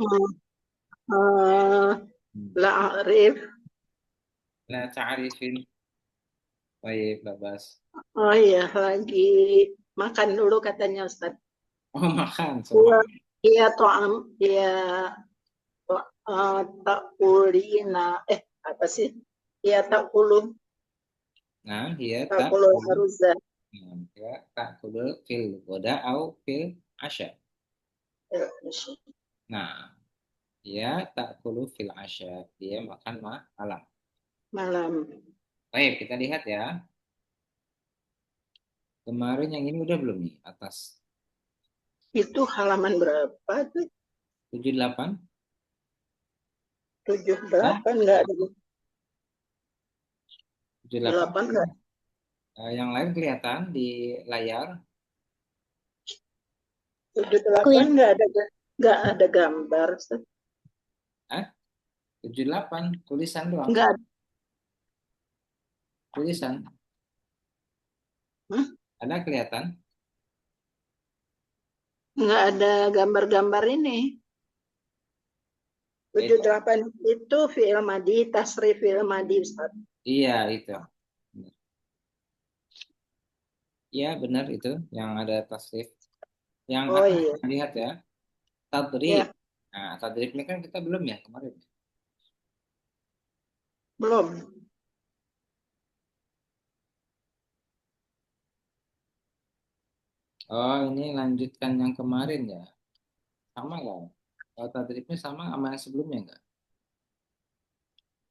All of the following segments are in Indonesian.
آه Hmm. لا أعرف. لا تعرفين. طيب لا بأس. Oh iya, lagi makan dulu katanya Ustaz. Oh makan, Iya, subhanallah. iya to'am, iya tak kulina, apa sih? Iya Nah, ya tak tak kulul kulu. aruzah. Ya tak kulu fil goda au fil asya. Nah, ya tak kulu fil asya. Dia makan malam. Malam. Baik, kita lihat ya. Kemarin yang ini udah belum nih? Atas Itu halaman berapa tuh? 78. Tujuh Nah, delapan enggak ada. 78. Delapan enggak? Yang lain kelihatan di layar. Tujuh Aku delapan ya. enggak ada gambar. Ustaz. Eh, 78 tulisan doang. Enggak ada. Tulisan. Hah? Ada kelihatan? Enggak ada gambar-gambar ini. Tujuh Beda. delapan itu fi'il madi, tasrif fi'il madi, Ustaz. Iya, itu. Iya, benar itu yang ada tasrif. Yang Oh atas iya. kita lihat ya, tadrib. Ya, Nah, tadrib ini kan kita belum ya kemarin. belum. Oh, ini lanjutkan yang kemarin ya. Sama nggak? Kalau tadribnya sama yang sebelumnya nggak?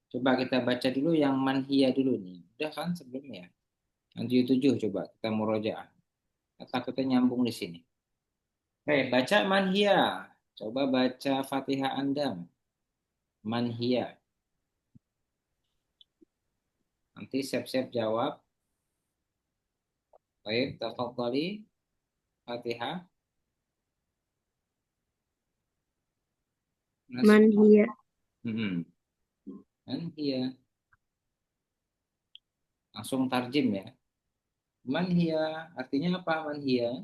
Coba kita baca dulu yang manhia dulu nih. Udah kan sebelumnya. Nanti 7 coba kita murojaah. Takutnya nyambung di sini. Oke, baca manhia. Coba baca Fatihah Anda. Manhia. Nanti siap-siap jawab. Baik, tafadhali Fatihah. Nas. Man hiya. Hmm. Manhia. Langsung tarjim ya. Manhia artinya apa manhia?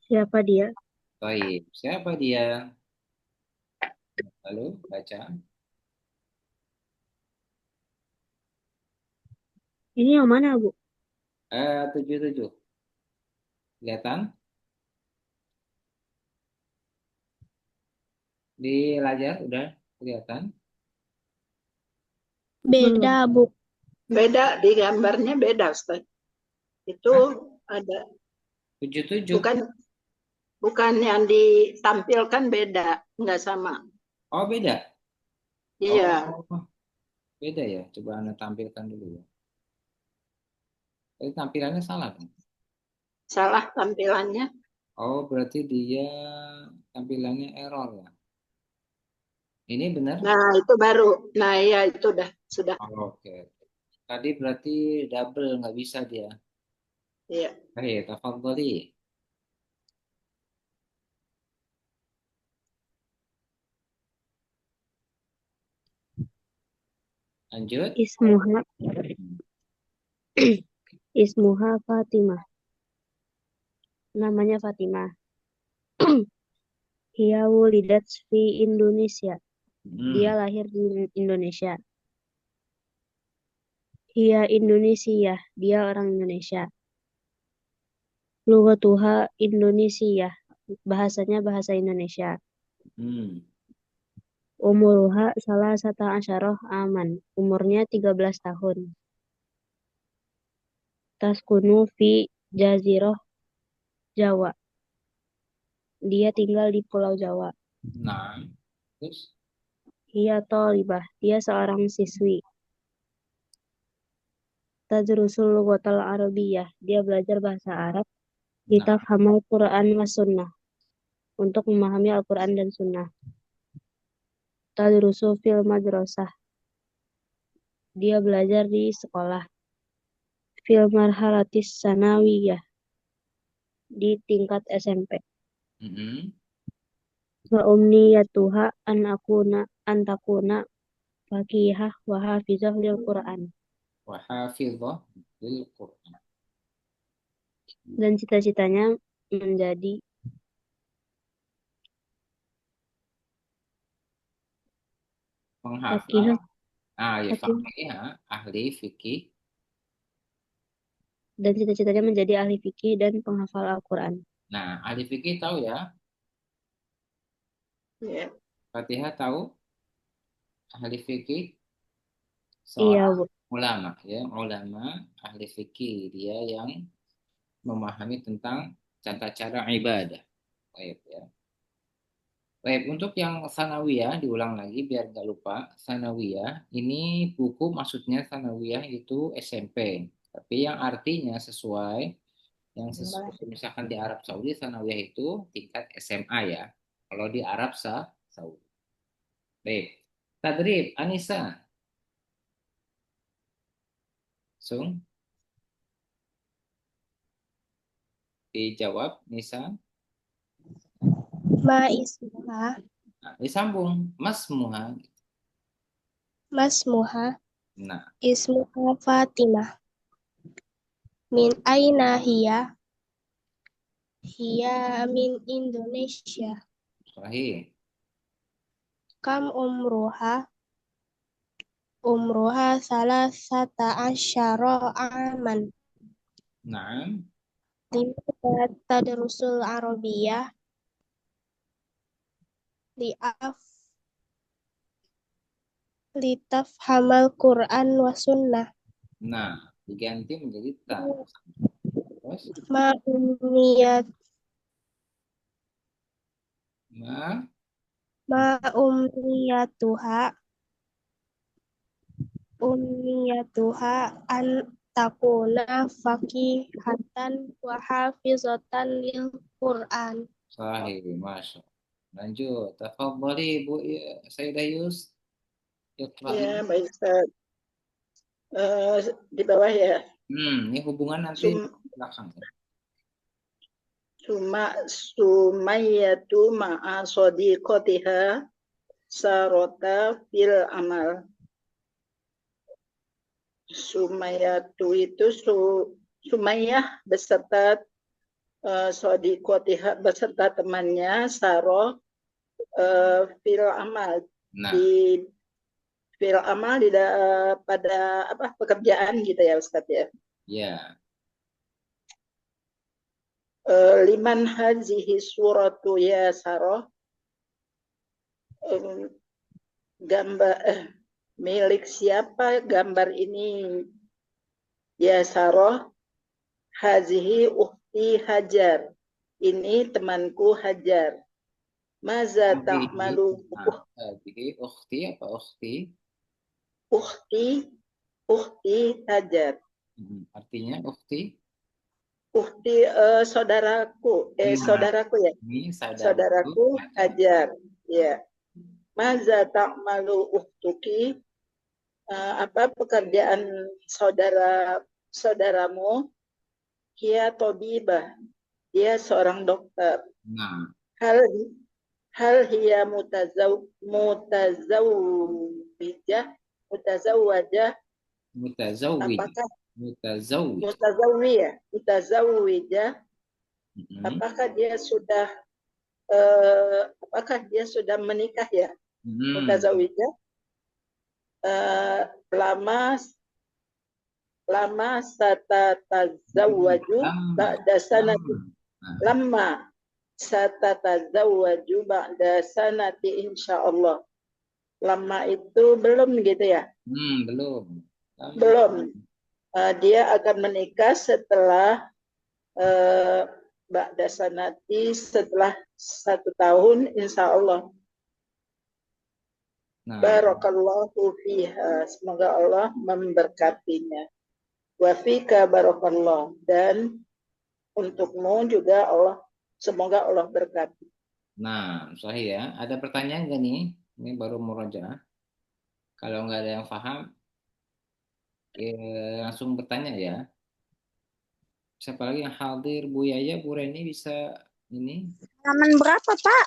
Siapa dia? Baik, siapa dia? Lalu baca. Ini yang mana, Bu? 77. Kelihatan di layar udah kelihatan. Beda, Belum. Bu. Beda di gambarnya beda, Ustaz. Itu Hah? ada 77. bukan bukan yang ditampilkan beda, enggak sama. Oh, beda. Iya, Oh, beda ya. Coba Anda tampilkan dulu ya. Tapi tampilannya salah kan? salah tampilannya. Oh, berarti dia tampilannya error ya. Ini benar? Nah, itu baru. Nah, iya itu sudah. Oh, oke. Tadi berarti double nggak bisa dia. Iya. Baik, tafadhali. Lanjut. Ismuha. Ismuha Fatimah. Namanya Fatimah. Hiya wulidat fi Indonesia. Dia Hmm. lahir di Indonesia. Hiya Indonesia. Dia orang Indonesia. Lugatuha Indonesia. Bahasanya bahasa Indonesia. Hmm. Umuruha salah satu asyarah aman. Umurnya 13 tahun. Taskunu fi Jazirah Jawa. Dia tinggal di Pulau Jawa. Nah, terus. Ia thalibah. Dia seorang siswi. Tadrusul lughatal arabiyyah. Dia belajar bahasa Arab. Nah, Litafhamal Quran was sunnah. Untuk memahami Al-Quran dan Sunnah. Tadrusu fil madrasah. Dia belajar di sekolah. Fil marhalatis sanawiyah. Di tingkat SMP. mm-mm. Wa umniyatuha an takuna faqihah wa hafizah lil Quran. Wahafidhah lil Quran. Dan cita-citanya menjadi Fakih, penghafal. Ya hakim, faqih, ahli fikih. dan cita-citanya menjadi ahli fikih dan penghafal Al-Quran. Nah, ahli fikih tahu ya, Ya. Fatihah tahu, ahli fikih Iya, seorang Bu. ulama ya, ulama ahli fikih dia yang memahami tentang tata cara ibadah. Baik ya. Baik, untuk yang sanawiyah diulang lagi biar nggak lupa. Sanawiyah ini buku maksudnya sanawiyah itu SMP. Tapi yang artinya sesuai yang sesuai misalkan di Arab Saudi sanawiyah itu tingkat SMA ya. Kalau di Arab Saudi. Baik. Tadrib Anissa, Sung dijawab Nisa. Ma ismuha, Nah, disambung Mas Muha. masmuha, Nah, ismuha Fatimah. Min aina hiya min Indonesia. sahih. Kam umruha salasata asyara aman. Nah, Lima tadrusul Arabiyah li'af litafhamal Quran wa sunnah. nah diganti menjadi ta. Terus Ma umniyat ma ma umniyatuha an takuna faqihatan wa hafizatan lil Quran. sahih, masya. Lanjut, tafadhali Bu Sayyidah Yus. Iqra. Ya, baik Ustaz. Di bawah ya. Ini hubungan nanti Sum, belakang. Sumayyatu ma'a sadiqatiha sarota fil amal. Sumayyatu itu Sumayyah beserta sadiqatiha beserta temannya Saroh fil amal Nah, di fil amal pada apa pekerjaan gitu ya Ustaz ya. ya. Liman hazihi suratu ya Saroh, gambar milik siapa gambar ini ya Saroh? Hazihi ukhti Hajar, ini temanku Hajar. Maza Hadihi, ta'malu hadihi ukhti apa ukhti? ukhti Hajar. Artinya ukhti. Ukhti saudaraku Nah, saudaraku ya, ini saudaraku saudaraku Hajar. Hajar ya. Maza ta'malu ukhtuki, apa pekerjaan saudaramu? Dia tabibah, dia seorang dokter. Nah, Hal hal hiya mutazawwijah, mutazawwajah, mutazawwij. apakah Mutazawwij. mutazawwijah, apakah dia sudah menikah ya? Mutazawwijah, lama satatazawwaju ba'da sanati, lama satatazawwaju ba'da sanati insyaallah. Lama itu belum gitu ya? Belum. Belum. Dia akan menikah setelah ba'da sanati, setelah 1 tahun insyaallah. Nah, Barakallahu fiha, semoga Allah memberkatinya. Wa fika barakallah, dan untukmu juga Allah, semoga Allah berkati. nah, sahih ya. Ada pertanyaan nggak nih? Ini baru murojaah. Kalau nggak ada yang paham, langsung bertanya ya. Siapa lagi yang hadir? Bu Yaya, Bu Reni bisa ini. Halaman berapa, Pak?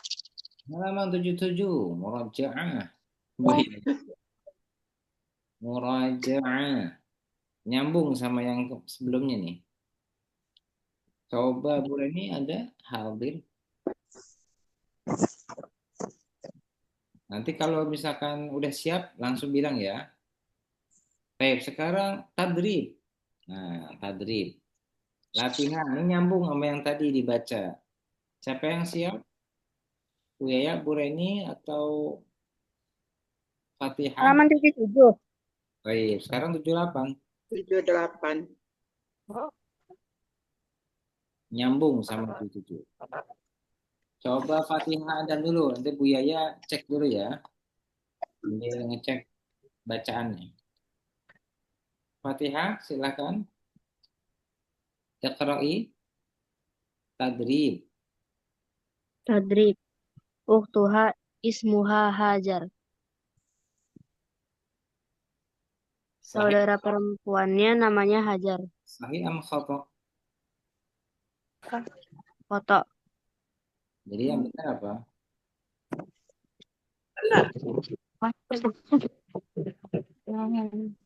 Halaman 77, murojaah. Bu Yaya. Murojaah. Nyambung sama yang sebelumnya nih. Coba Bu Reni ada hadir. Nanti kalau misalkan udah siap, langsung bilang ya. Baik, sekarang tadrib. Nah, tadrib. Latihan. Ini nyambung sama yang tadi dibaca. Siapa yang siap? Bu Yaya, Bu Reni, atau Fatihah? Halaman 77. Baik, sekarang 78. 78. Nyambung sama 77. Coba Fatihah dan dulu. Nanti Bu Yaya cek dulu ya. Sambil ngecek bacaannya. Fatihah, silakan. Iqra'i tadrib. Tadrib. Uktuha ismuha Hajar. Sahih, Saudara perempuannya namanya Hajar. sahih am khata? Foto. Jadi yang benar apa?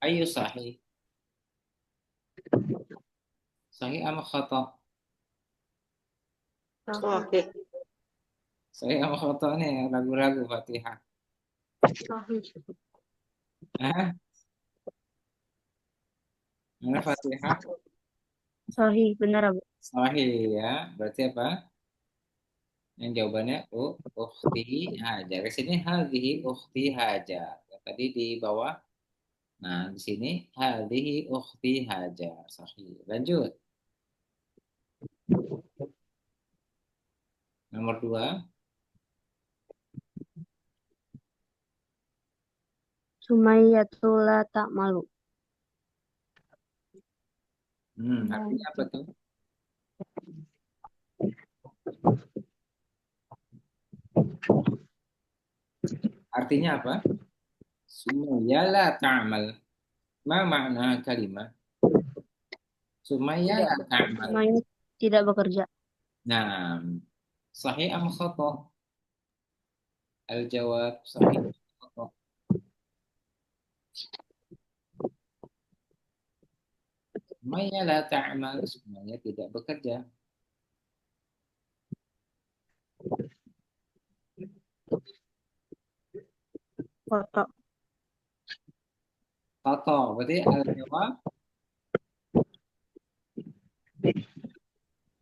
Ayo sahih. Sahih am khata? Oke. Sahih am khata nih ragu-ragu Fatihah. Hah? Mana Fatihah? Sahih, benar, Bu. Sahih ya. Berarti apa? Yang jawabannya ukhti Hajar. Di sini hadhihi ukhti Hajar. Tadi di bawah. Nah, di sini hadhihi ukhti Hajar. Sahih. Lanjut. Nomor 2. Sumayyatu la ta'malu. Artinya apa tuh? Artinya apa? Sumaya la ta'mal. Ma makna kalimat? Sumaya la ta'mal. Sumayya tidak bekerja. Nah, sahih am khata? Al-jawab sahih am khata? Sumaya la ta'mal. Sumaya tidak bekerja. Foto. Khata. Berarti al-jawab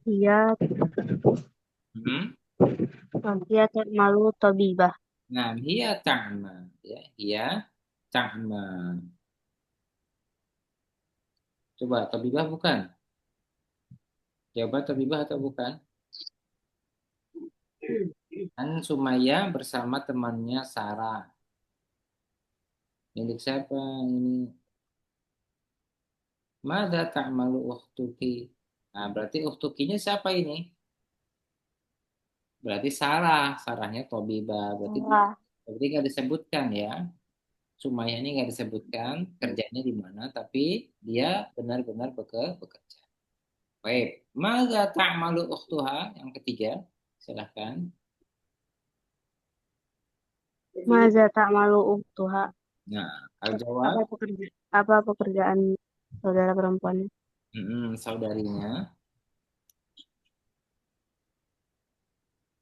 Dia dia ta'malu tabibah. nah, hiya ta'mal. Ya, hiya ta'mal. Coba, tabibah bukan? Jawaban tabibah atau bukan? Kan Sumaya bersama temannya Sarah. Milik siapa ini? Mada ta'malu ukhtuki? Nah, berarti ukhtukinya siapa ini? Berarti Sarah. Sarahnya Tobibah. Berarti nggak disebutkan ya. Sumaya ini nggak disebutkan kerjanya di mana, tapi dia benar-benar bekerja. Baik. Mada ta'malu ukhtuha? Yang ketiga. Silahkan. Maza ta'malu uktuha. Nah, al-jawab. Apa pekerjaan saudara perempuannya? Saudarinya.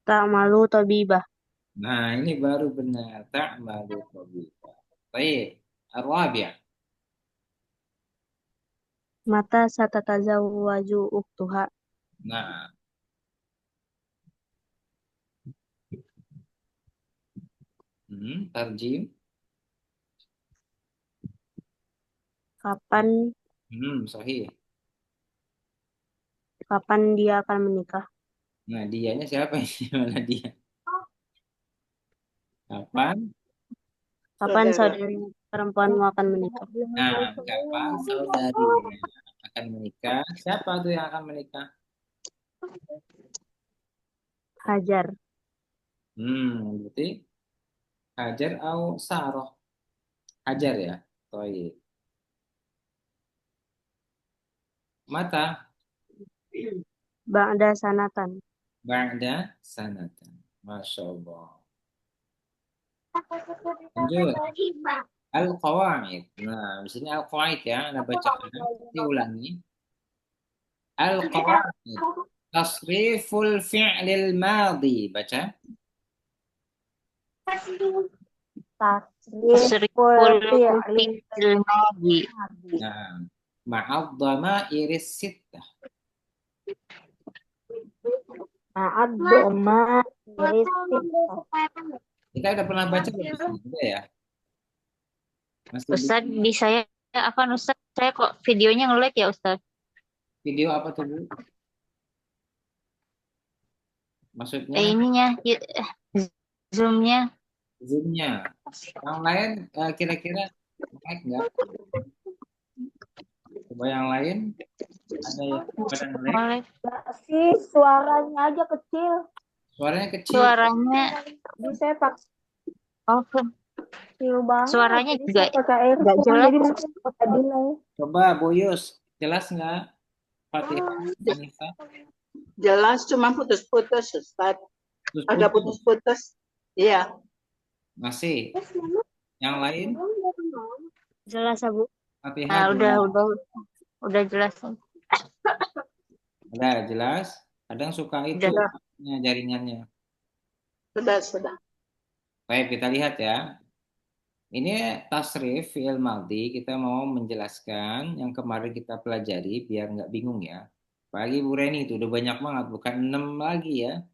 Ta'malu tabibah. Nah, ini baru benar. Ta'malu tabibah. Baik. Ar-rabi'. Mata satatazawwaju uktuha. Nah, tarjim. Kapan Sahih. kapan dia akan menikah? Nah, dianya siapa ini? Mana dia? Kapan? Kapan Saudara. saudari perempuanmu akan menikah? Nah, kapan saudarinya akan menikah? Siapa tuh yang akan menikah? Hajar. Berarti Hajar atau Saroh? Hajar ya? Baik. Mata Ba'da sanatan. ba'da sanatan. Masya Allah. Lanjut. Al-qawaid. Nah, di sini al-qawaid ya. Anda bacakan. Diulangi. Al-qawaid. Tasriful fi'lil madhi. Baca. Tasriful fi'il madi. Nah, ma'ad dhama'iris sittah. Ma'ad doma iris Kita udah pernah baca belum di sini? Udah ya? Masih Ustaz, bisa ya? Apa Ustaz? Saya kok videonya nge-lag ya Ustaz? video apa tuh, Bu? Maksudnya Ininya, Zoom-nya. Zoom-nya. Yang lain kira-kira naik nggak? Coba yang lain ada yang pada nge-lag? Nge-lag. sih, suaranya aja kecil. Suaranya kecil. Suaranya, Jadi saya pakai oh, kecil banget. suaranya Jadi juga saya pakai nggak earphone, jelas. jadi mungkin pakai delay. Coba Bu Yus, jelas nggak? Fatihah, Anissa? Jelas, cuma putus-putus, Ustaz. Terus Agak putus. putus-putus. Iya. Masih. Yang lain? Jelas, Bu. Fatihah Nah, jelas. udah jelas. Udah jelas. Kadang suka itu Udah. jaringannya. Sudah. Baik, kita lihat ya. Ini tasrif fi'il madhi, kita mau menjelaskan yang kemarin kita pelajari biar nggak bingung ya. Apalagi Bu Reni itu udah banyak banget, bukan 6 lagi ya.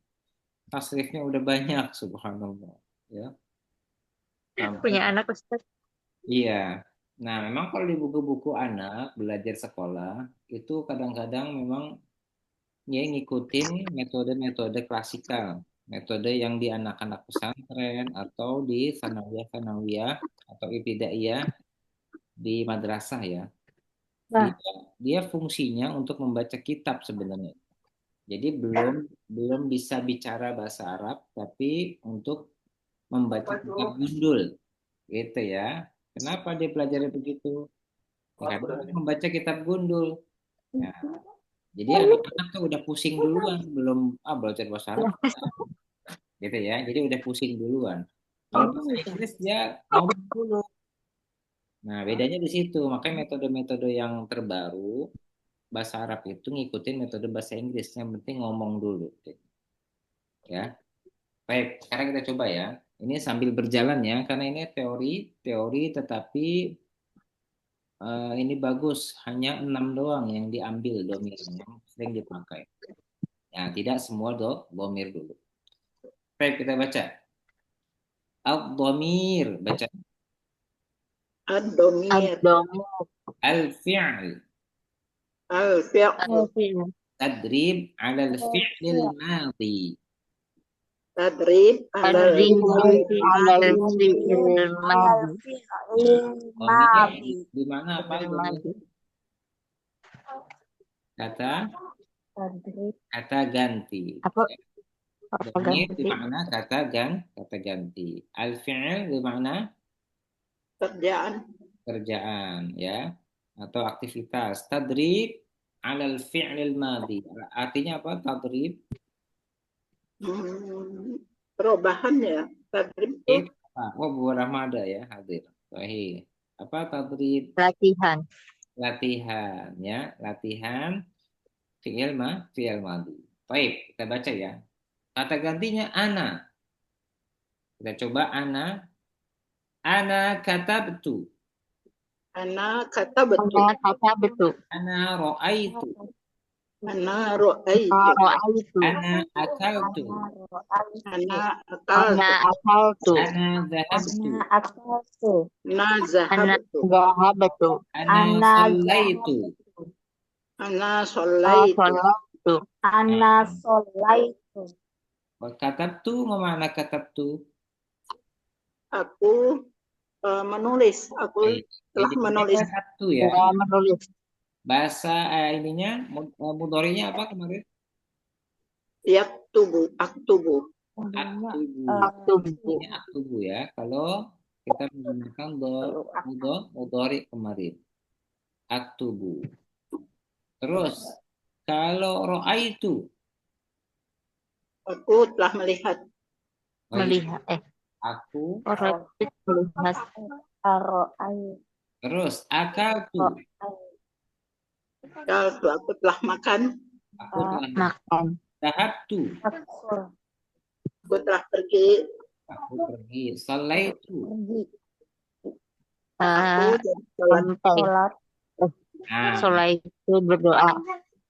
Tasrifnya udah banyak, subhanallah. Ya. Punya anak Ustaz. Iya. Nah, memang kalau di buku-buku anak belajar sekolah itu kadang-kadang memang ya ngikutin metode-metode klasikal, metode yang di anak-anak pesantren atau di sanawiyah atau ibtidaiyah di madrasah ya. Nah. Dia fungsinya untuk membaca kitab sebenarnya. Jadi belum bisa bicara bahasa Arab, tapi untuk membaca kitab gundul, gitu ya. Kenapa dia pelajari begitu? Karena membaca kitab gundul. Nah, jadi anak-anak tuh udah pusing duluan belum belajar bahasa Arab, gitu ya. Jadi udah pusing duluan. Kalau bahasa Inggris dia ngomong dulu. Nah, bedanya di situ. Makanya metode-metode yang terbaru bahasa Arab itu ngikutin metode bahasa Inggris. Yang penting ngomong dulu, ya. Baik, sekarang kita coba ya. Ini sambil berjalan ya, karena ini teori, tetapi ini bagus. Hanya 6 doang yang diambil domirnya, yang sering dipakai. Ya, tidak semua domir dulu. Baik, kita baca. Ad-dhamir, baca. Ad-domir. Al-fi'l. Al-fi'l. Tadrib ala al-fi'lil madhi. Tadrib ala Tadrib ala fi'il Madi. Di mana apa? Kata ganti. Apa? Domir di mana kata ganti. Al-fi'l di mana kerjaan ya atau aktivitas. Tadrib ala al-fi'lil madhi. Artinya apa tadrib? Perubahan ya. Tadrib itu Oh, Bu Rahmada ya hadir. Baik. Apa tadrib? Latihan ya, latihan fi'il madhi. Baik, kita baca ya. Kata gantinya ana. Kita coba ana. Ana katabtu. Ana katabtu. Ana ra'aitu. Ana ra'aitu. Ana akaltu. Ana akaltu. Ana zahabtu. Ana zahabtu. Ana sallaitu. Ana sallaitu. Ana sholaitu. Katabtu, mana katabtu? Aku menulis. Aku telah menulis. Katabtu ya. Bahasa ininya mudhari'nya apa kemarin? Yaktubu, aktubu. Aktubu ya. Kalau kita menggunakan mudhari' kemarin. Aktubu. Terus kalau ra'aitu, aku telah melihat. Aku melihat. Terus akaltu. Aku telah makan. Aku telah makan. Dahabtu. Aku telah pergi Aku pergi. Sallaitu. Pergi. Aku Eh, jadi sholat. sampai Sholat. Nah, sholat itu berdoa.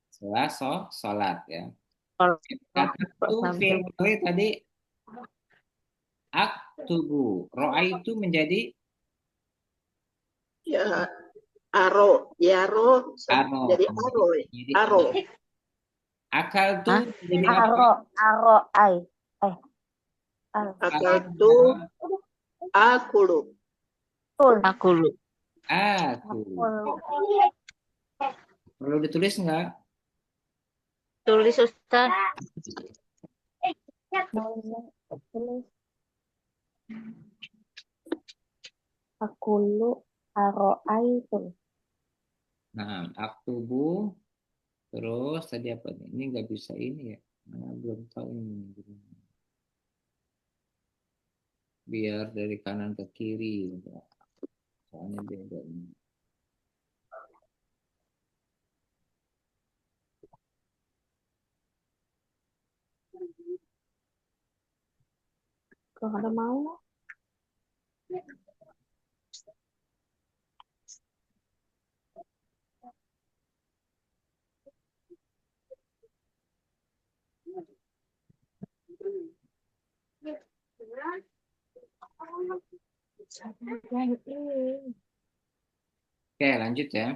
setelah sholat ya. Kalau Kata itu sampai fi'il mudhari tadi aktubu. Ro'a itu menjadi Ya, aro. Yaro. aro. Jadi aro. Jadi Aro. akal itu Hah? menjadi apa? Aro, ai. Akaltu akulu. Aku lu. Aku. Perlu ditulis nggak? Tulis Ustaz. Akulu aro'aitu. Nah, aktubu. Terus tadi apa nih? Ini nggak bisa ini ya. Nah, belum tahu ini. Biar dari kanan ke kiri. Soalnya beda ini. Kalau ada mau. Oke, lanjut ya.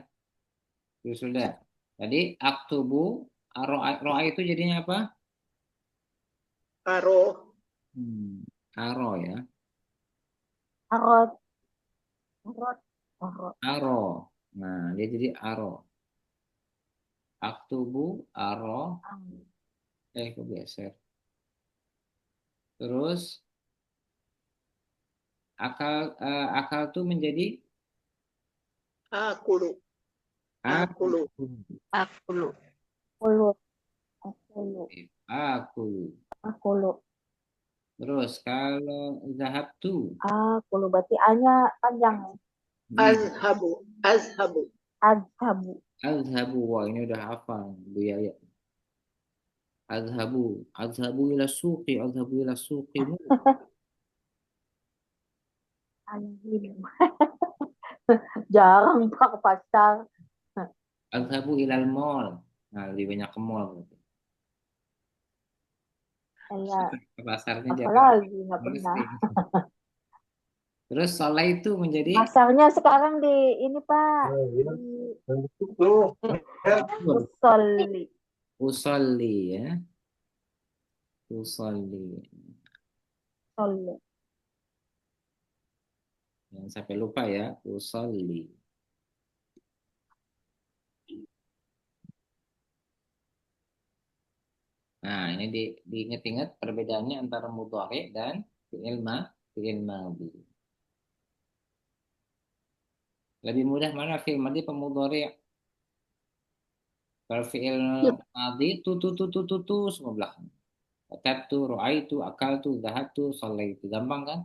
Sudah. Tadi aktubu, ro'a itu jadinya apa? Aro. Aro ya. Arot. Arot. Arot. Aro. Nah, dia jadi aro. Aktubu, aro. Kegeser. Terus akal tuh menjadi Akulu. Akulu. Aku lu. Akulu. Akulu. Akulu. Akulu. Terus kalau zahab tuh Akulu. Berarti A-nya panjang. Azhabu. Azhabu. Azhabu. azhabu. Wah, ini udah hafal Bu Yaya. Azhabu ila suqi, azhabu ila suqi. Anjing. Jarang Pak ke pasar. Azhabu ilal mall. Nah, lebih banyak ke mall berarti. Iya. Ke pasarnya Apa jarang. lagi? Nggak pernah. Terus sholat itu menjadi Pasarnya sekarang di ini Pak. Usolli. usolli ya. Usolli. Usolli. Jangan sampai lupa ya, usolli. Nah, ini diingat-ingat perbedaannya antara mudhari dan fi'il madhi. Lebih mudah mana fi'il madhi atau mudhari? Kalau fi'il madhi tu semua belakang. Katabtu, ra'aitu, akaltu, dhahabtu, shallaitu. Gampang kan?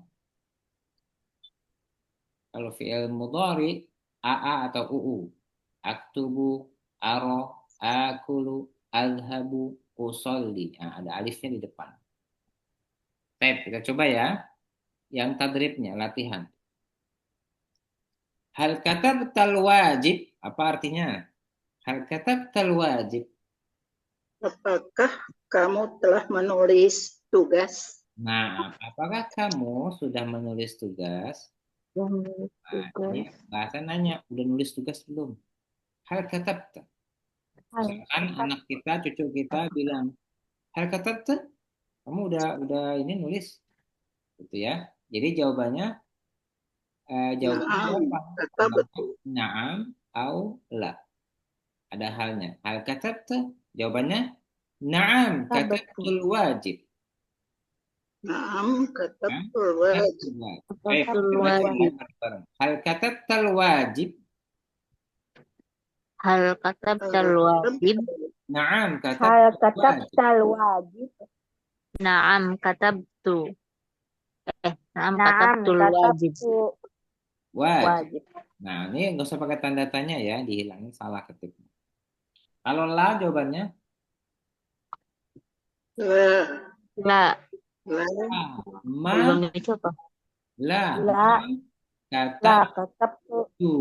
Kalau fi'il mudhari aa atau uu. Aktubu, aro, akulu, azhabu, usolli. Nah, ada alifnya di depan. Baik, kita coba ya. Yang tadribnya, latihan. Hal katabtal wajib, apa artinya? Hal katabtal wajib. Apakah kamu telah menulis tugas? Nah, apakah kamu sudah menulis tugas? Nah, ini bahasa nanya, udah nulis tugas belum? Hal katabta. Misalkan anak kita, cucu kita bilang, hal katabta, kamu udah ini nulis, gitu ya. Jadi jawabannya Naam, apa? kata betul. Naam au la. Ada halnya. Hal katabta, jawabannya naam, katabtul wajib. Naam, kata Nah, betul. Wajib. Baik, kita baca ya bareng-bareng. Hal katabtal wajib. Hal katabtal wajib. Naam, Hal katabtul wajib. katabtal wajib. Naam katabtu. Naam Naam katabtul wajib. katabtu Wajib. wajib. Nah, ini nggak usah pakai tanda tanya ya, dihilangin salah ketik. Kalau la jawabannya La. La. La, Ma, Belum itu apa? la, La, kata katabtu. tu,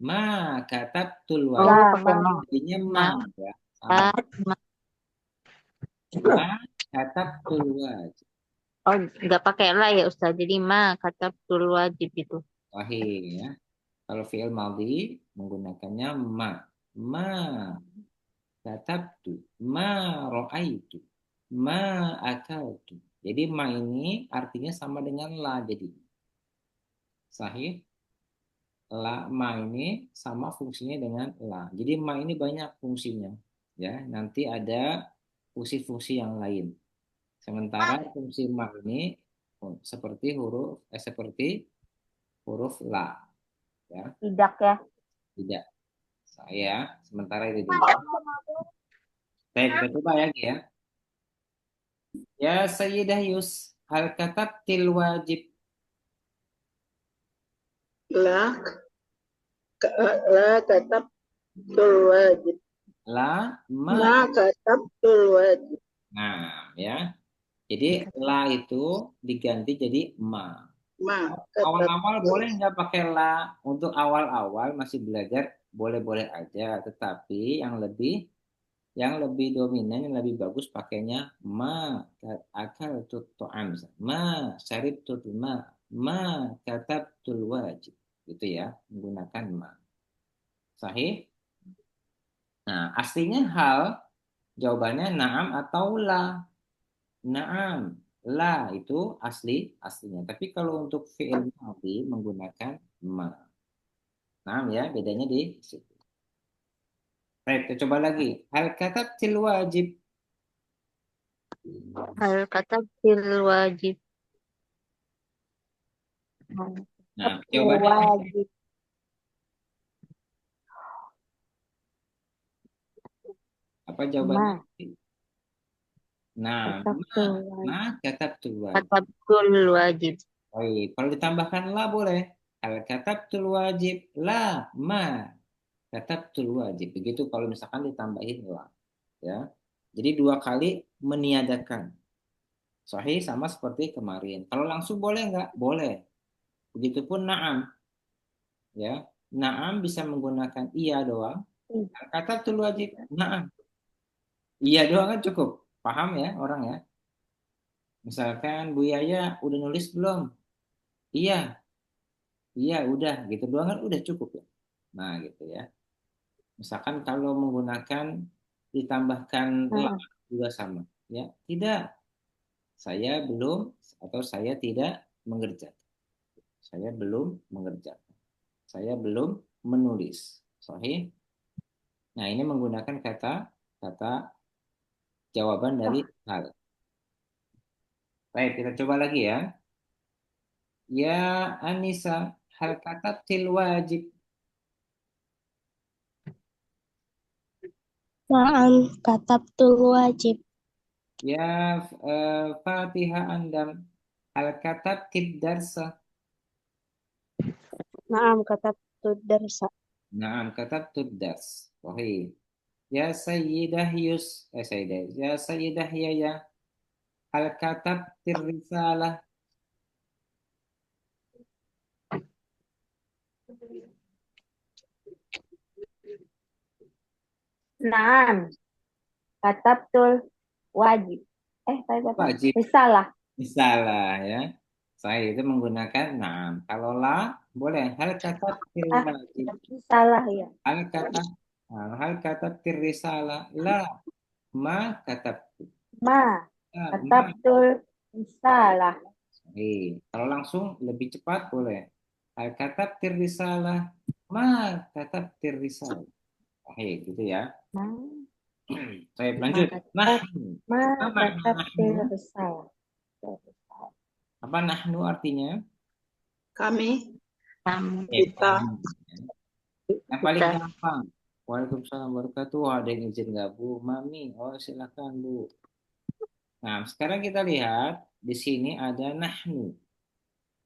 ma, kata tul Oh, wajib. pakai ma. Artinya Ma, ya, sama. ma, ma. Ma, kata tul wajib. Oh, nggak pakai la ya Ustaz. Jadi ma kata tul wajib itu. Sahih ya. Kalau fi'il madhi menggunakannya ma. Ma katabtu, ma ro'aitu, ma akaltu. Jadi ma ini artinya sama dengan la jadi. Sahih. La ma ini sama fungsinya dengan la. Jadi ma ini banyak fungsinya. Ya, nanti ada fungsi-fungsi yang lain. Sementara fungsi ma ini seperti huruf la. Ya, Tidak ya. tidak. Saya sementara itu dulu. Baik, kita coba lagi ya. Ya Sayyidah Yus, hal katabtil wajib. la, la katabtul wajib. La, ma. Ma katabtul wajib. Nah, ya. Jadi la itu diganti jadi ma. Ma katab. Awal-awal boleh nggak pakai la? Untuk awal-awal masih belajar boleh-boleh aja. Tetapi yang lebih dominan, yang lebih bagus pakainya ma akal tu'am. Ma syarib ma katabtul wajib. Gitu ya, menggunakan ma. Sahih? Nah, aslinya hal jawabannya naam atau la. Naam, la itu aslinya. Tapi kalau untuk fi'il madhi menggunakan ma. Naam ya, bedanya di situ. Baik, kita coba lagi. Hal katabtil wajib. Hal kata tul wajib. Nah, jawabannya Wajib. apa jawabannya? Ma. Nah, Katabtu wajib. ma katabtul wajib. Kata tul wajib. Baik, kalau ditambahkan la boleh. Hal katabtul wajib la ma katabtul wajib. Begitu kalau misalkan ditambahin la, ya. Jadi dua kali meniadakan. Sahih sama seperti kemarin. Kalau langsung boleh nggak? Boleh. Begitupun na'am. Ya, na'am bisa menggunakan iya doang. Katabtul wajib na'am. Iya doang kan cukup. Paham ya orang ya? Misalkan Bu Yaya udah nulis belum? Iya. Iya, udah gitu doang kan udah cukup ya. Nah, gitu ya. Misalkan kalau menggunakan ditambahkan la juga sama, ya. Tidak, saya belum atau saya tidak mengerjakan. Saya belum mengerjakan. Saya belum menulis. Sahih. Nah, ini menggunakan kata jawaban dari hal. Baik, kita coba lagi ya. Ya Anissa, hal katatil wajib. Na'am, katabtul wajib. Ya Fatihah Andam, hal katatil darsa. Na'am, katabtu darsa. Naam katabtud dars. Sahih. Ya Sayyidah Yus, Sayyidah. Ya Sayyidah Yaya, hal katabtir risalah. Na'am, katabtul wajib. Tadi apa? Wajib. Risalah. Risalah ya. Saya itu menggunakan naam. Kalau la boleh hal katabtir wajib. Risalah ya. Hal katabtir risalah. La ma katab. Ma, La, ma. katabtul risalah. Kalau langsung lebih cepat boleh. Hal katabtir risalah. Ma katabtir risalah. Gitu ya. Saya lanjut. Nahnu. Ma, Apa makna katabtul nahnu? risalah. Apa nahnu artinya? Kami, Kita. kita. Yang paling gampang. Waalaikumsalam warahmatullahi wabarakatuh. Ada yang izin nggak Bu? Mami. Oh silakan Bu. Nah sekarang kita lihat di sini ada nahnu.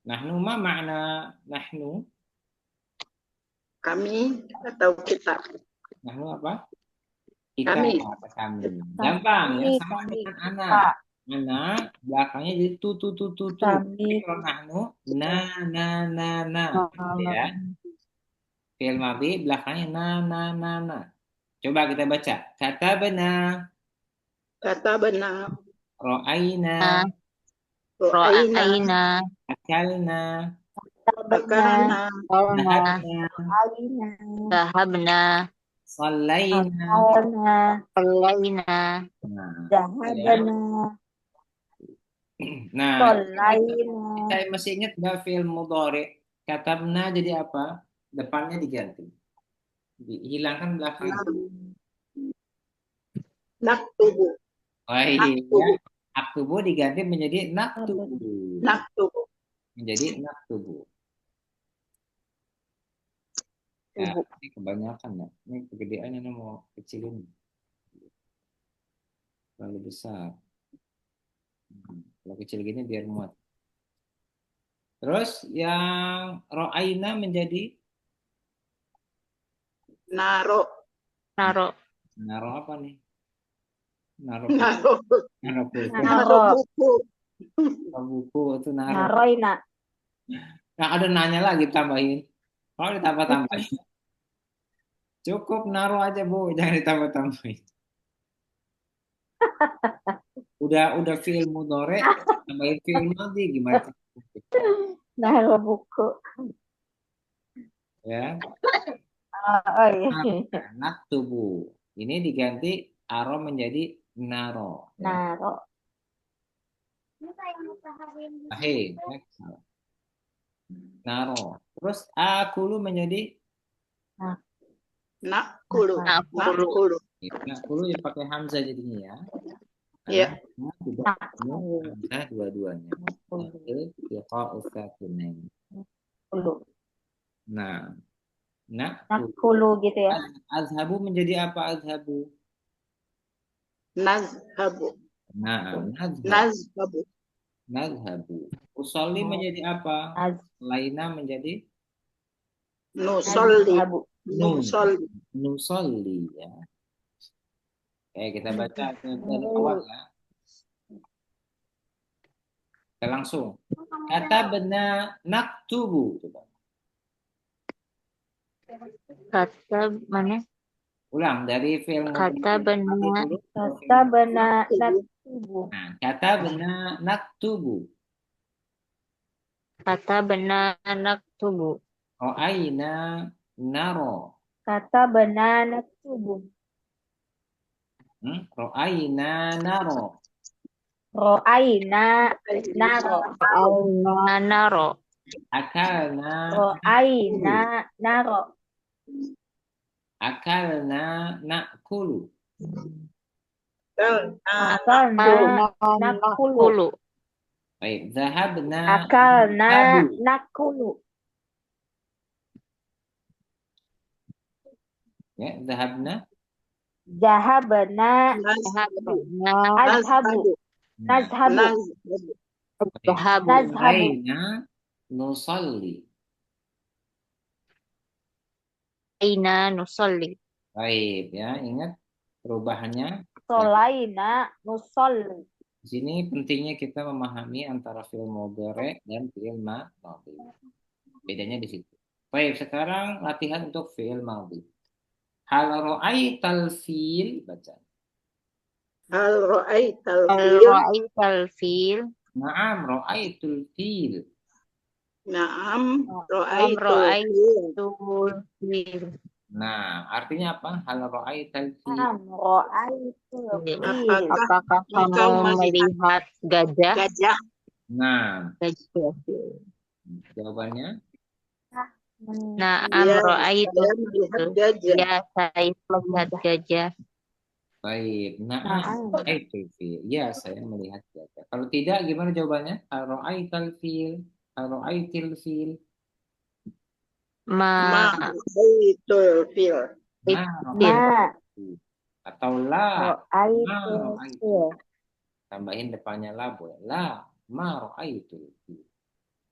Nahnu ma makna nahnu? Kami atau kita. Nahnu apa? Kita Kami. kata kami. Gampang ya sama dengan anak. Anak, belakangnya jadi tu. Tapi Kami. kalau nahnu, na. Gitu ya. Fi'il madhi belakangnya na. Coba kita baca. Kata benar, Kata benar. ro'aina, Ro'aina. Ro'aina. akalna, Akarna. dhahabna, Zahabna. sallaina. Sallaina. Nah, ya. Nah, kita masih ingat nggak fi'il mudhari? Katabna jadi apa? Depannya diganti. Hilangkan belakang. Naktubu. Baik, ya. Aktubu diganti menjadi naktubu. Naktubu. Menjadi naktubu. Ya, ini kebanyakan ya. Ini kegedean ini mau kecilin. Terlalu besar. Kalau kecil gini biar muat. Terus yang ro'aina menjadi Naro. Naro. naro apa nih? Naro Naro. pulpen. Naro buku. Naro buku itu naro. Naroina. Nah, ada nanya lagi tambahin. Kalau ditambah-tambahin. Cukup naro aja Bu, jangan ditambah-tambahin. Udah fi'il mudhari, tambahin fi'il madhi gimana? Naro buku. Ya. Oh iya. Naktubu. Ini diganti aro menjadi naro. Ya. Naro. Sahih. Next. Naro. Terus akulu menjadi Nakulu. Nakulu. Nakulu. nakulu ya pakai hamzah jadinya ya. Iya. Karena tidak hamzah dua-duanya. Nah, Nakulu gitu ya. azhabu menjadi apa azhabu? Nazhabu. Nah, Nazhabu. nazhabu. Usolli menjadi apa? Laina menjadi Nusolli. Nazhabu. Nusolli. nusolli ya. Oke, kita baca dari awal ya. Kita langsung. Kata benar naktubu. Coba. Kata mana? Ulang dari film. Kata benar. Kata benar naktubu. Nah, kata benar naktubu. Kata benar naktubu. Ro'aina naro. Kata benar naktubu. Ro'aina naro. Ro'aina naro. Naro. Akalna. Ro'aina naro. Akalna nakulu. Akalna nakulu. Kulu. Baik, zahabna Akalna nakulu. nakulu. Ya, zahabna. Zahabna azhabu. Nazhabu. Zahabu. Aina nusalli. Aina nusolli. Baik, ya, ingat perubahannya. Solaina nusolli. Di sini pentingnya kita memahami antara fi'il mudhari dan fi'il madhi. Bedanya di situ. Baik, sekarang latihan untuk fi'il madhi. Hal ra'aital fil, baca. Hal ra'aital Hal fil. ra'aital fil. Na'am ra'aitul fil. Na'am Am ra'aitul fil. fil. Nah, artinya apa? Hal ra'aital fil. Ra'aitul fil. Apakah kamu melihat gajah? Gajah. Nah, Gajah. jawabannya Na'am Ya, ra'aitul saya melihat fil. gajah. Ya, saya melihat gajah. baik. Na'am ra'aitul fil. Ya, saya melihat gajah. Kalau tidak, gimana jawabannya? Hal ra'aital fil. Hal ra'aitil fil. Ma Ra'aitul fil. Nah, Ma atau la. ra'aitul fil. Tambahin depannya la boleh. La ma ra'aitul fil.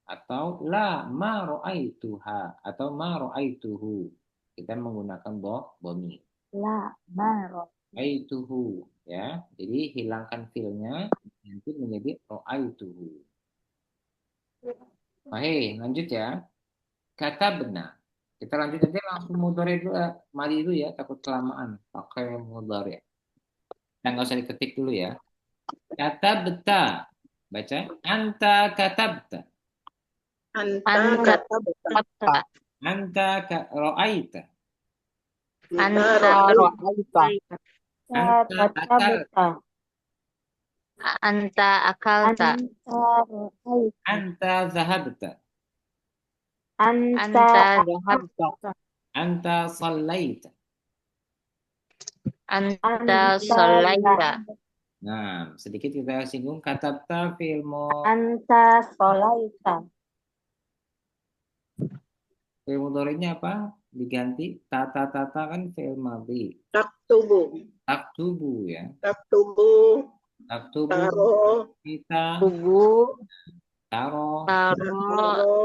Atau la ma ra'aituha atau ma ra'aituhu. Kita menggunakan dhamir. La ma Ra'aituhu ya. Jadi hilangkan filnya nanti menjadi ra'aituhu. Baik, lanjut ya. Kata benar. Kita lanjut aja langsung mudhari dulu, madi dulu ya, takut kelamaan pakai mudhari. Nah, nggak usah diketik dulu ya. Kata beta. Baca. Anta katabta. Anta Anta kata betul. kata. Anta ra'aita. Anta Ra'aita. Anta akalta. Anta akalta. Anta zahabta. Anta dhahabta. Anta sallaita. Anta sholaita. Nah, sedikit kita singgung katabta fi'il Anta sholaita. fi'il mudhari'nya apa? Diganti tata kan fi'il madhi. Taktubu. Taktubu ya. Taktubu. Taktubu Taro. kita Tubuh. taro. Taro. Taro.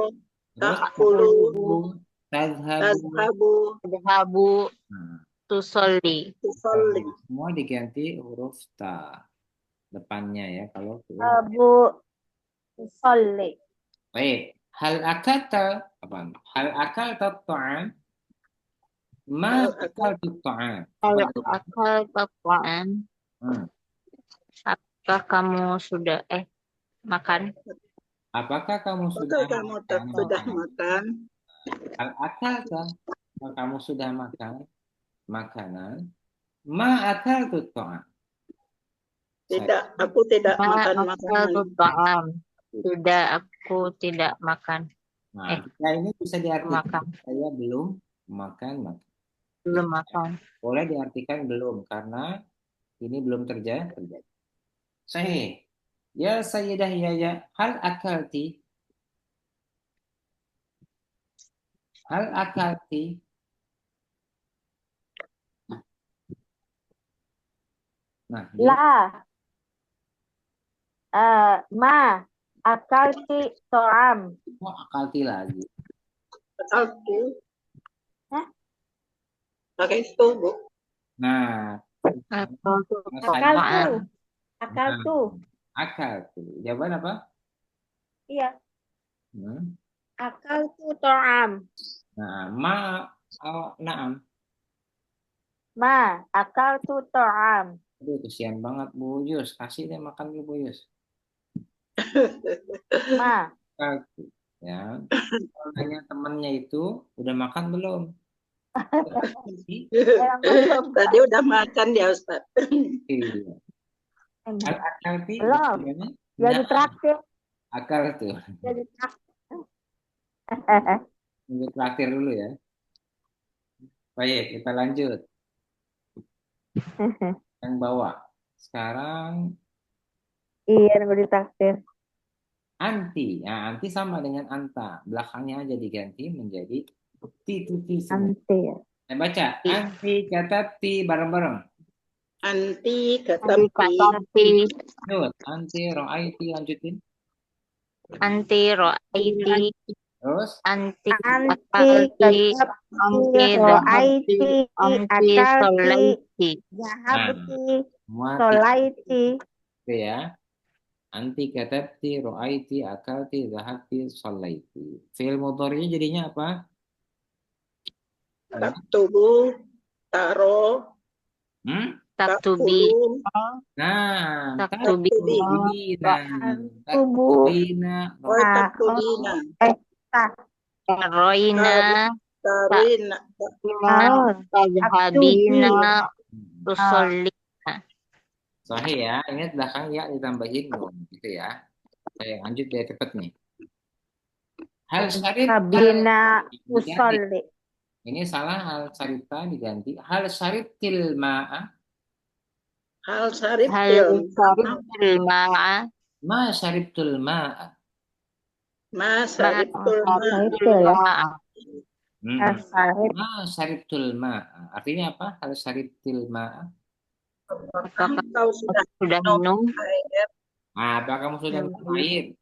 Terus Takulu. tazhabu. Tazhabu. Dhahabu. Nah, Tusolli. Tusalli. semua diganti huruf ta depannya ya kalau fi'il. Abu Solli. Baik, hal akalta apa? Hal akalta ta'am? Ma akalta ta'am? Kalau akal ta'am, Hmm. apakah kamu sudah makan? Apakah kamu Apakah sudah kamu makan? sudah makan? Hal akalta? Apakah kamu sudah makan makanan? Ma akalta ta'am? Tidak, aku tidak Ma makan akal makanan. ta'am. Sudah aku tidak makan. Nah, kita ini bisa diartikan Makan. saya belum makan. Belum makan. Boleh diartikan belum karena ini belum terjadi. Sahih. Ya Sayyidah Yaya, hal akalti? Hal akalti? Nah, La. Ma. Akalti to'am. kok akalti lagi? Akaltu. Hah? Pakai itu, Bu. Nah, Akaltu. Akaltu. akaltu. Jawaban apa? Iya. Hmm. Akaltu to'am. Nah, naam. Ma. Akaltu to'am. Aduh, kesian banget Bu Yus. Kasih deh makan dulu Bu Yus. Ma. Akaltu. Ya. Kalau nanya temannya itu, udah makan belum? Tadi udah makan ya, Ustaz. Iya. Akalti. Belum. Gimana? Jadi Nah, traktir. akal tuh. Jadi traktir. Tunggu terakhir dulu ya. Baik, kita lanjut. Yang bawah. Sekarang Iya, nunggu ditraktir. anti. Nah, anti sama dengan anta. Belakangnya aja diganti menjadi ti semua. Anti ya. Baca. Anti katati bareng-bareng. Anti Anti katapi. katati. Lanjut. Anti ro'aiti lanjutin. Anti ro'aiti. Terus. Anti Anti akalti. katapti. Anti Ro'aiti. Anti Akalti. sholaiti. Zahabti. Semua Solaiti. itu ya. Anti katabti, ro'aiti, akalti, zahabti, sholaiti. Fi'il mudhari'nya jadinya apa? Taktubu. Taro. Taktubi. Takulu. Nah, Taktubi. taktubina, Oh, taktubina. Roina. Tarina. Tazhabina. Tusolli. Sahih ya, ingat belakang ya ditambahin dong, gitu ya. Oke, lanjut ya cepet nih. Hal syarif Habina diganti. usolli. Ini salah, hal syarifta diganti. Hal syarif tilma'a. Hal sarif Hal syarifil ma'a. Ma syariftul ma'a. Ma sarif ma'a. Ma syariftul ma'a. Artinya apa? Hal syariftil ma'a. Apakah Kau sudah sudah minum? air. Apa kamu sudah minum air?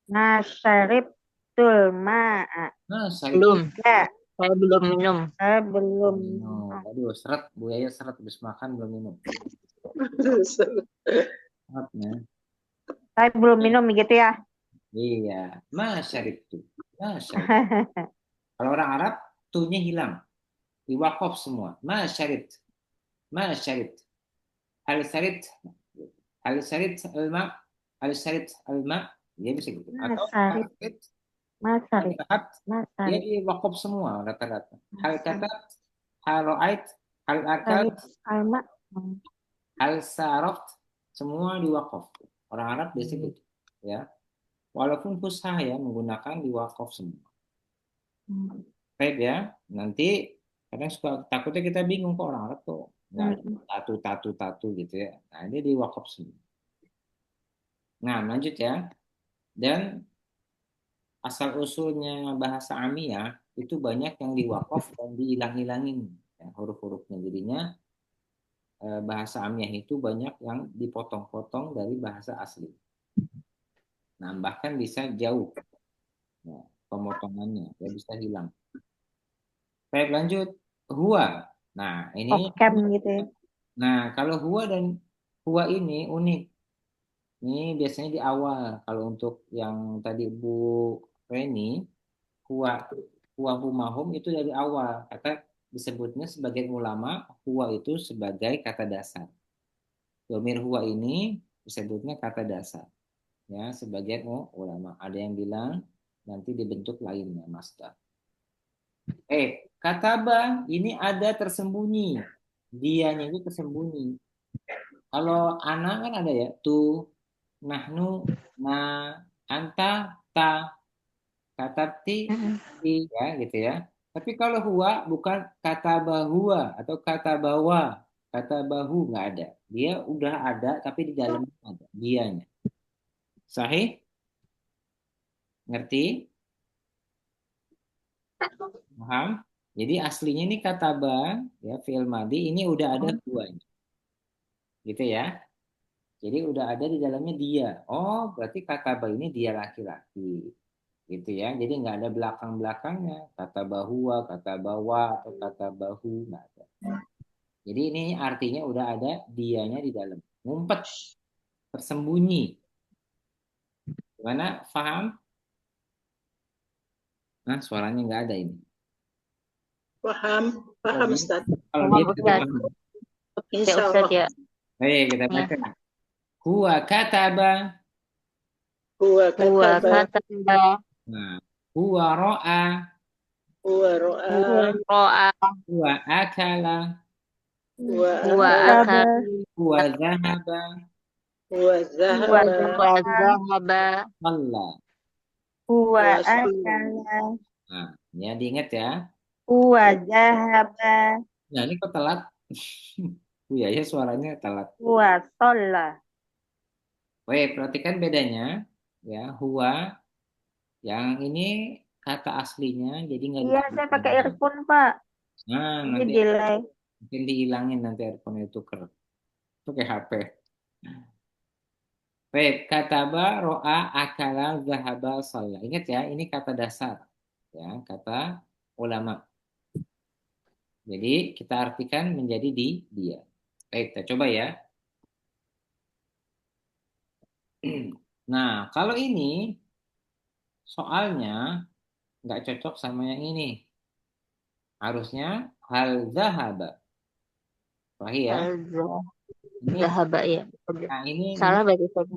Nasarib tulma'a. Nah, Belum. Ya, Saya belum minum. saya belum. minum. Aduh, seret. Bu Yaya seret habis makan belum minum. Seretnya. Saya belum minum gitu ya. Iya, ma syaribtu. Ma syaribtu. Kalau orang Arab, tunya hilang. Diwakaf semua. Ma syaribt. Ma syaribt. Hal syaribt. Hal syaribt al-ma. Hal syaribt al-ma. Dia bisa gitu. Atau hal Masarip, syaribt masarip, al-zahat. Dia masarip, diwakaf semua rata-rata. Hal masarip, katat. Hal ro'ait. Hal akalt. sarip, alma. Hal saraft. Semua diwakaf. Orang Arab biasa gitu. Ya. Walaupun fusah ya menggunakan diwakaf semua. Baik ya. Nanti kadang suka takutnya kita bingung kok orang Arab kok nggak ada tatu gitu ya. Nah ini diwakaf semua. Nah lanjut ya. Dan asal usulnya bahasa Amiyah itu banyak yang diwakaf dan dihilang-hilangin ya, huruf-hurufnya. Jadinya bahasa Amiyah itu banyak yang dipotong-potong dari bahasa asli. Nah bahkan bisa jauh ya, pemotongannya ya bisa hilang. Baik lanjut. Huwa. Nah ini. Okem gitu ya. Nah kalau huwa dan huwa ini unik. Ini biasanya di awal. Kalau untuk yang tadi Bu Reni, huwa humahum itu dari awal. Kata disebutnya sebagai ulama, huwa itu sebagai kata dasar. Domir huwa ini disebutnya kata dasar. Ya, sebagian ulama. Ada yang bilang nanti dibentuk lainnya, masdar. Kataba ini ada tersembunyi. Dianya itu tersembunyi. Kalau anak kan ada ya, tu, nahnu, na, anta, ta, katabti, ya gitu ya. Tapi kalau huwa bukan kata bahwa atau kata bawa, kata bahu nggak ada. Dia udah ada tapi di dalamnya ada dianya. Sahih? Ngerti? Paham? Jadi aslinya ini kata ba, ya fi'il madi ini udah ada huwanya. Gitu ya. Jadi udah ada di dalamnya dia. Oh, berarti kata ba ini dia laki-laki. Gitu ya. Jadi nggak ada belakang-belakangnya. Kata bahwa, kata bawa, atau kata bahu. Nggak ada. Jadi ini artinya udah ada dianya di dalam. Ngumpet. Tersembunyi. Gimana? Paham? Nah, suaranya nggak ada ini. Paham, paham Ustaz. Kalau Paham, dia Ustaz. paham. Ya Insya Ustaz Allah. ya. Baik, kita baca. Huwa kataba. Huwa Huwa kataba, kataba. Nah, huwa ro'a. huwa ro'a, Ro'a. Huwa akala. huwa Huwa akala, akal. Huwa zahaba. huwa zahaba, Huwa zahaba. Shalla. Huwa huwa akala, Nah, ya diingat ya. huwa zahaba, Nah, ini kok telat? Buya ya suaranya telat. huwa sholla. Baik, perhatikan bedanya. Ya, huwa yang ini kata aslinya jadi nggak Iya, saya pakai earphone, Pak. Nah, Ini nanti delay. mungkin dihilangin nanti earphone itu pakai HP. Baik, kataba, ro'a, akala, zahaba, shalla. Ingat ya, ini kata dasar. Ya, kata ulama. Jadi kita artikan menjadi dia. Baik, kita coba ya. Nah, kalau ini soalnya nggak cocok sama yang ini. Harusnya hal zahaba. Sahih ya. Ini, Zahaba ya. nah ini Salah berarti Ustaz.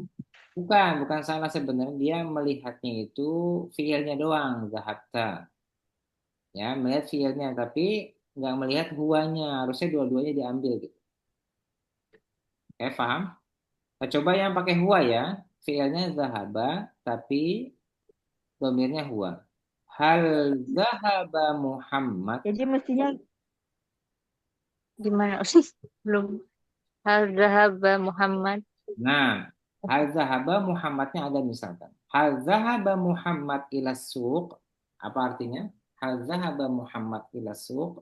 bukan salah sebenarnya. Dia melihatnya itu fiilnya doang, zahabta. Ya, melihat fiilnya tapi nggak melihat huanya. Harusnya dua-duanya diambil gitu. Oke, paham? Kita coba yang pakai huwa ya. Fiilnya zahaba tapi domirnya huwa. Hal zahaba Muhammad. Jadi mestinya Gimana Ustaz? Belum. Hal zahaba Muhammad. Nah, hal zahaba Muhammadnya ada misalkan. Hal zahaba Muhammad ila suq. Apa artinya? Hal zahaba Muhammad ila suq.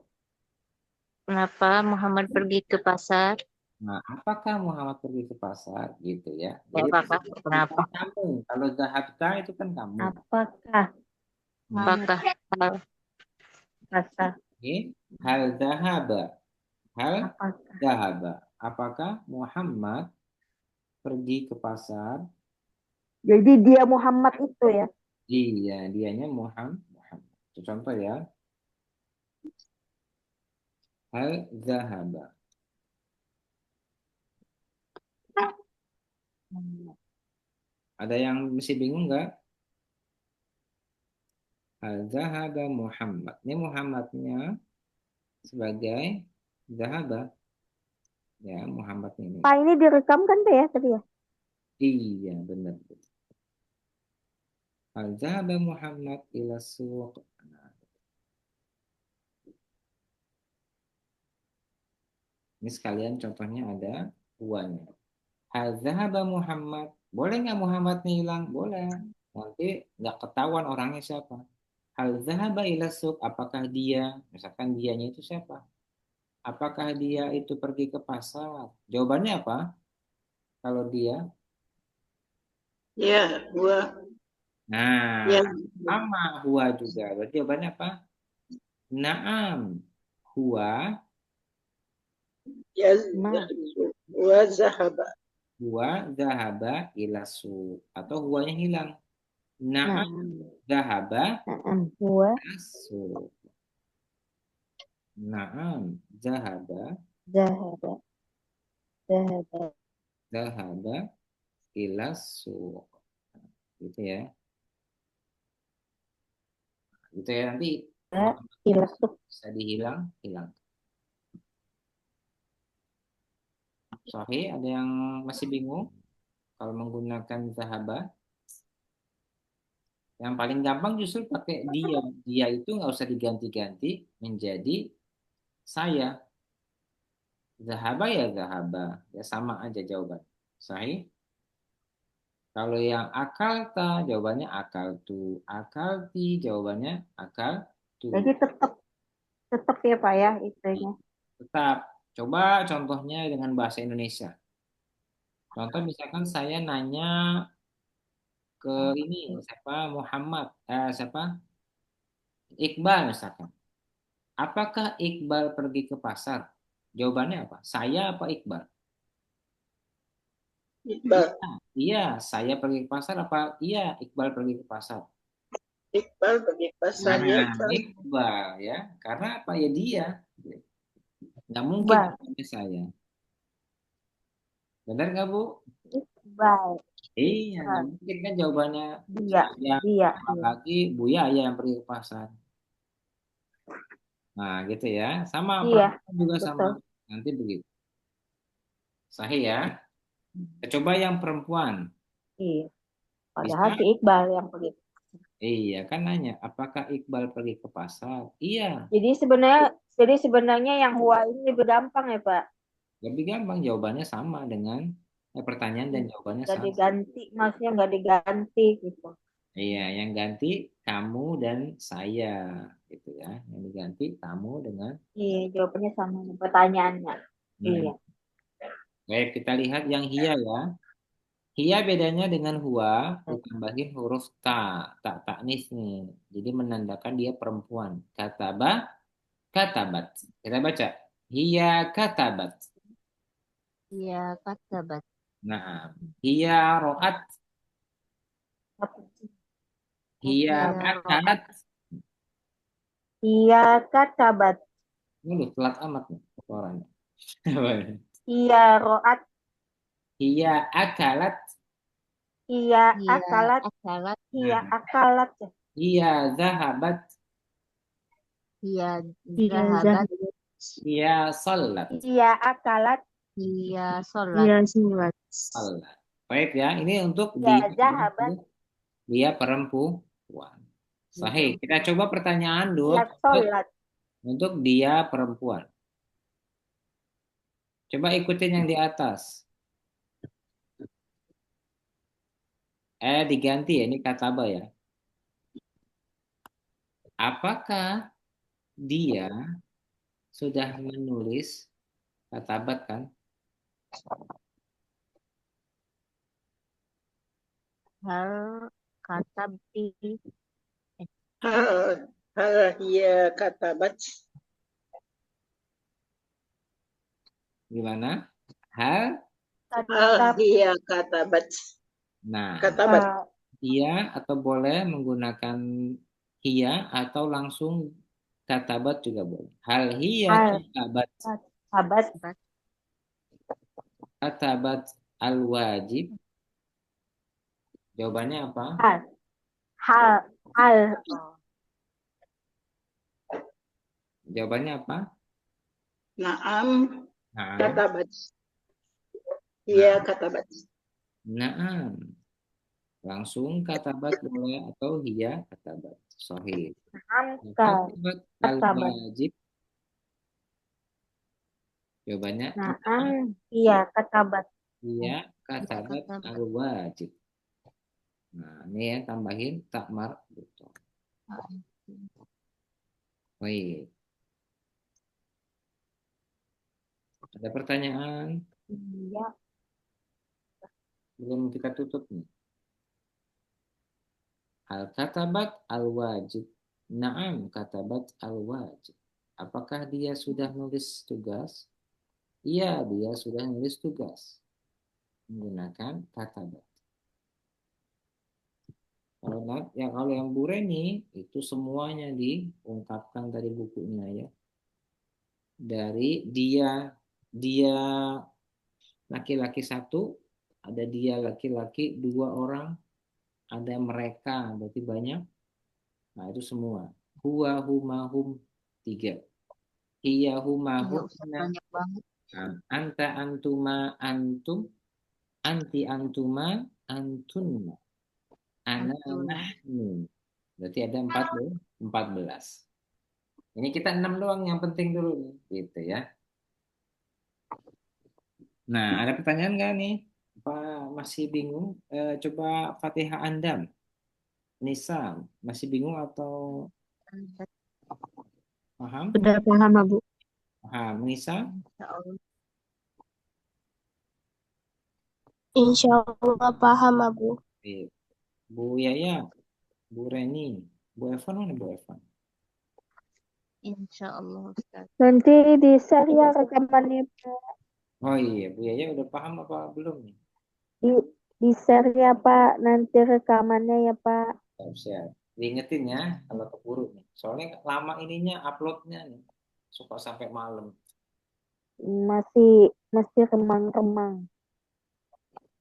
Kenapa Muhammad pergi ke pasar? Nah, apakah Muhammad pergi ke pasar? Gitu ya. Ya, Jadi, apakah? Kenapa? kamu. Kalau zahabta itu kan kamu. apakah Apakah hal rasa Ini hal zahaba. Hal apakah zahaba. Apakah Muhammad pergi ke pasar Jadi dia Muhammad itu ya. Iya, dianya Muhammad. Itu contoh ya. Hal zahaba. Ada yang masih bingung nggak? Hal zahaba Muhammad. Ini Muhammadnya sebagai zahaba. Ya, Muhammad ini. Pak ini direkam kan Pak ya tadi ya? Iya, benar. Hal zahaba Muhammad ila suq. Nah, ini sekalian contohnya ada huanya. Hal zahaba Muhammad. Boleh nggak Muhammadnya hilang? Boleh. Nanti nggak ketahuan orangnya siapa. Hal zahaba ila suq. Apakah dia, misalkan dianya itu siapa? Apakah dia itu pergi ke pasar? Jawabannya apa? Kalau dia, Ya, gua. nah, Ya, sama huwa juga. Berarti jawabannya apa? Naam, huwa, ya, Ma. wa zahaba. huwa zahaba ila suq. Atau huwanya hilang. Nah, Naam, zahaba huwa ila suq. Naam, zahaba, zahaba zahaba zahaba ila suq. Gitu ya. Gitu ya, nanti ila suq. bisa hilang. Sahih, ada yang masih bingung kalau menggunakan zahaba? Yang paling gampang justru pakai dia. Dia itu nggak usah diganti-ganti menjadi saya. Zahaba ya zahaba. Ya sama aja jawaban. Sahih. Kalau yang akal ta jawabannya akal tu. Akal ti jawabannya akal tu. Jadi tetap ya Pak ya itunya. Tetap. Coba contohnya dengan bahasa Indonesia. Contoh misalkan saya nanya ke ini siapa Muhammad, siapa Iqbal misalkan. Apakah Iqbal pergi ke pasar? Jawabannya apa? Saya apa Iqbal? Iqbal. Iya, iya, saya pergi ke pasar apa? Iya, Iqbal pergi ke pasar. Iqbal pergi ke pasar ya, Nah, Iqbal. Iqbal ya, karena apa ya dia? Nggak mungkin Iqbal. jawabannya saya. Benar nggak Bu? Iqbal. Iya, nggak mungkin kan jawabannya Dia. saya. Dia. Apalagi Buya ya yang pergi ke pasar. Nah, gitu ya. Sama Iya. perempuan juga sama. Betul. Nanti begitu. Sahih ya. Kita coba yang perempuan. Iya. Padahal Bisa? si Iqbal yang pergi. Iya, kan nanya, apakah Iqbal pergi ke pasar? Iya, Jadi sebenarnya yang huwa ini lebih gampang ya Pak. lebih gampang jawabannya sama dengan pertanyaan dan jawabannya Gak sama. diganti, maksudnya nggak diganti gitu. Iya, yang ganti kamu dan saya, gitu ya. Yang diganti kamu dengan. Iya, jawabannya sama pertanyaannya. Iya. Hmm. Baik, kita lihat yang hia ya. Hia bedanya dengan huwa ditambahin huruf ta, tak taknis nih. Jadi menandakan dia perempuan. Kataba, katabat. Kita baca. Hia katabat. Iya, katabat. Nah, hia roat, hia Iya, akalat. Iya katabat. Ini udah telat amat nih orangnya. Iya roat. Hia akalat. Iya iya, akalat. akalat. Iya Nah, akalat. hia zahabat. Iya, Iya, zahabat. Hia salat. Iya akalat. Iya, sholat. Iya, sholat. Salat. Baik ya, ini untuk Iya zahabat. dia perempuan. Sahih. Kita coba pertanyaan dulu Iya sholat. untuk dia perempuan. Coba ikutin yang di atas. Diganti ya, ini kataba ya. Apakah dia sudah menulis katabat kan? Hal katabti. Hal hiya katabat. Gimana? Hal Hal hiya katabat. Nah, Katabat. Ka- atau boleh menggunakan hiya atau langsung katabat juga boleh. Hal hiya Hal. katabat Sahabat. katabat al-wajib? Jawabannya apa? Hal. Hal. Hal. Oh. Jawabannya apa? Naam Nah, katabat. Iya katabat. naam. Langsung katabat boleh atau hiya katabat. Sahih. Naam Katabat katabat. al-wajib. Jawabannya Naam. Iya katabat. hiya katabat Katabat. al-wajib. Nah, ini ya tambahin takmar betul. Baik. Ada pertanyaan? Iya. Belum kita tutup nih. Al-katabat al-wajib. Naam katabat al-wajib. Apakah dia sudah nulis tugas? Iya, dia sudah nulis tugas. Menggunakan katabat. Kalau yang Bu Reni itu semuanya diungkapkan dari bukunya ya. Dari dia laki-laki satu, ada dia laki-laki 2 orang, ada mereka berarti banyak. Nah itu semua. Huwa huma hum 3. Hiya huma Iya, Ustaz, humna. banyak banget. Anta antuma antum. Anti antuma antunna. Ana Antun. nahnu. Berarti ada 14. Ini kita 6 doang yang penting dulu nih, gitu ya. Nah, ada pertanyaan nggak nih? Apa masih bingung? Coba Fatihah Andam. Nisa, masih bingung atau paham? Sudah paham, Abu. Paham. Nisa? Insya Allah. Insya Allah paham, Abu. Baik. Bu Yaya, Bu Reni, Bu Evan mana Bu Evan? Insya Allah, Ustaz. Nanti di-share ya rekamannya. Oh iya, Bu Yaya udah paham apa belum nih? Di-share ya Pak. Nanti rekamannya ya Pak. Siap. Diingetin ya kalau keburu nih. Soalnya lama ininya uploadnya nih. Suka sampai malam. Masih remang-remang.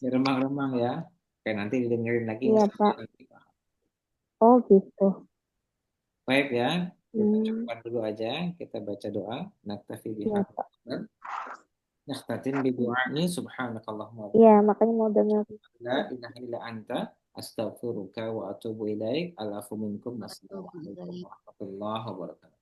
Remang-remang ya. Oke, nanti didengerin lagi. Iya Insya Allah Pak. nanti paham. Oh gitu. Baik ya. Kita Hmm, cukupkan dulu aja. Kita baca doa. Naktafi iya bihaq. Pak. Nakhtatin bi du'ani subhanakallahumma wa Iya makanya mau dengar. la ilaha illa anta astaghfiruka wa atubu ilaik. Alafu minkum. Wassalamualaikum warahmatullahi wabarakatuh.